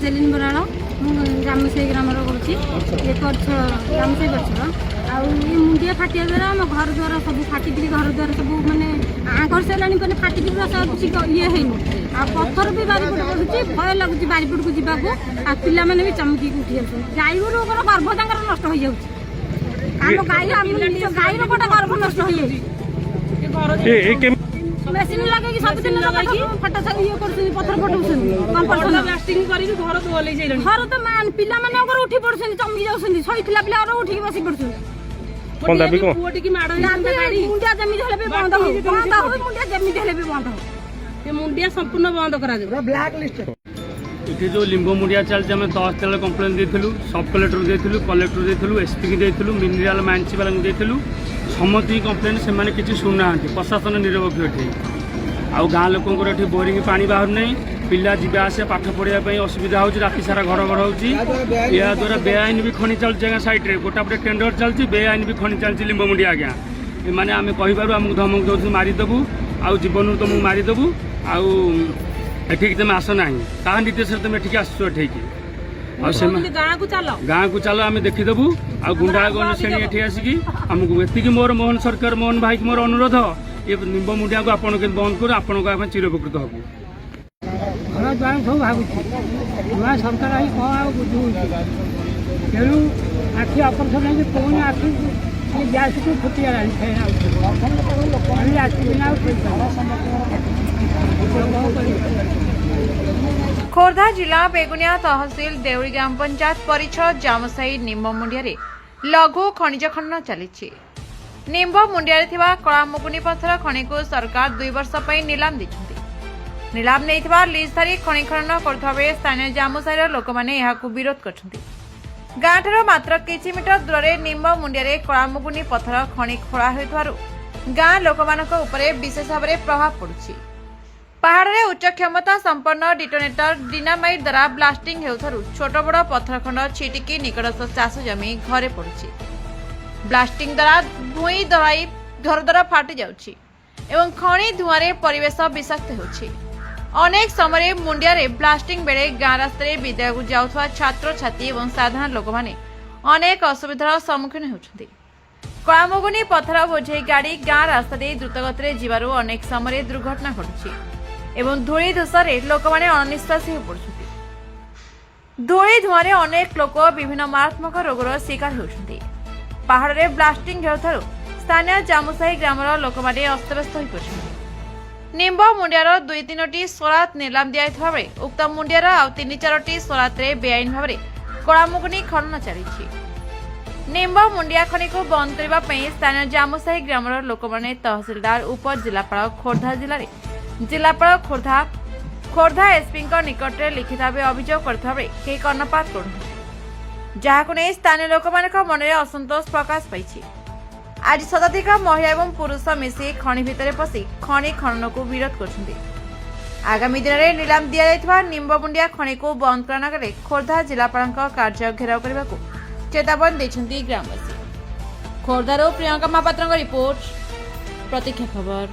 चेलिन बराड़ जामसाई ग्राम करुँची जामसाई बच्चर आउ ये मुंडिया फाटिया द्वारा आम घर द्वार सब फाटिक घर द्वार सब मैंने आंकर सारा मैंने फाटिक ये है आ पत्थर भी बारीपट पड़ुची भय लगुच बारीपट को जावाक आ पिला मैंने भी चमकी उठी जाऊँ गाई गोर गर्भ तांकर नष्ट हो जाऊँ आम गाई गाईर गोटे गर्भ नष्ट हो जाए मेसिन लगे सबदिन फटा ये पत्थर फटाऊँ घर तो मान पिला मैंने उठी पड़े चमकी जाऊँ शहीद पिला उठिक बस पड़े मुंडिया जमी हेल्ले भी बंद हो मुंडिया जमी हेल्ले भी बंद हो मुंडिया संपूर्ण बंद करा ब्लैक लिस्ट ये जो लिंबो मुंडिया चलती आम तहसील कंप्लेन देलु सब कलेक्टर देलु कलेक्टर देलु एसपी की देलु मिनेराल माइंस वाला देलु समस्त कंप्लेन से किसी शुणुना प्रशासन निरपेक्ष ये आउ गाँ लोक ये बोरिंग पानी बाहर नहीं पिला जीवा आसे पाठ पढ़ाई असुविधा हो राति सारा घर घर हो या द्वारा बेआईन भी खनि चलती आज्ञा सैड्रे गोटापटे टेंडर चलती बेआईन भी खनि चलती लिंबो मुंडिया आज्ञा मैंने आम कहीपर आमको धमक दौर मारिदेबू आउ जीवन तुमको मारिदेबू आउ एठिक तुम आस ना क्या निर्देश तुम एठिक आसु एठिक गाँ को चलो आम देखीदेबू आ गुंडा गण श्रेणी एठी आसिकी आमको एति मोर मोहन सरकार मोहन भाई मोर अनुरोध ये लिंबो मुंडिया को आपन बंद कर आपन चिरपकृत हबू घर द्वार सब भागुची नुआ सरकार आई कौन बुझू तेणु आखि ऑपरेशन कौन आखि गैस को फुटिगला खोर्धा जिला बेगुनिया तहसिल देउरी ग्राम पंचायत परिषद जामसाई निम्ब मुंडिया लघु खनिज खनन चली निम्ब मुंडिया कलामुकुनी पत्थर खनि को सरकार 2 वर्ष नीलाम दी नीलाम नहीं लिजधारी खनि खनन कर स्थानीय जामुसाईर लोक मैंने विरोध कर गाँठार मात्र किछि मीटर दूर निम्ब मुंडिया कलामुकुनी पत्थर खनि खोला गाँ लोक विशेष भाव में प्रभाव पड़ुछि पहाड़ में उच्च क्षमता संपन्न डिटोनेटर डिनामाइट द्वारा ब्लास्टिंग हेउथारु छोट बड़ पत्थर खंड छिटिकी निकटस्थ चाष जमी घरे पड़ुछि ब्लास्टिंग द्वारा भूई दहाई घर द्वारा फाटी जाउछि एवं खनि धुआं परिवेश विषाक्त होछि अनेक समय मुंडिया ब्लास्टिंग बेले गाँ रास्तार विद्यालय को जाउथवा छात्र छात्री एवं साधारण लोक माने अनेक असुविधार सम्मुखीन होउछन्ति कलामुकुनी पत्थर बोझे गाड़ी गाँ रास्ता दे द्रुतगति जीवारु अनेक समय दुर्घटना घटुछि एवं धूली धूसरे लोक मैंने अनिश्वासी हो पड़ुछन्ति धूली धुआं अनेक लोक विभिन्न मारात्मक रोगर शिकार होउछन्ति पहाड़ में ब्लास्टिंग हेउथारु स्थानीय जामुसाई ग्रामर लोक मैंने अस्तव्यस्त हो पड़ुछन्ति निम्ब मुंडियार 2-3टी सरात नीलाम दिया बेले उक्त मुंडियार आउ 3-4टी सरात बेआईन भाव में कलामुकुनी खनन चली निम्ब मुंडिया खनि को बंद करने स्थानीय जामुसाई ग्रामर लोक मैंने तहसिलदार उपजिलापाल खोर्धा जिले में जिलापाल खोर्धा एसपी निकट में लिखित भाव अभियोग कर कर्णपात कर स्थानीय लोक मन में असंतोष प्रकाश पाई आज शताधिक महिला एवं पुरुष मिसी खनि भितर पशि खनि खनन को विरोध कर आगामी दिन में नीलाम दि जाइथिबा निम्ब मुंडिया खनि को बंद करने खोर्धा जिलापाल कार्य घेराव करने को चेतावनी देछन्ति ग्रामवासी खोर्धार प्रियंका महापात्र रिपोर्ट प्रतीक्षा खबर।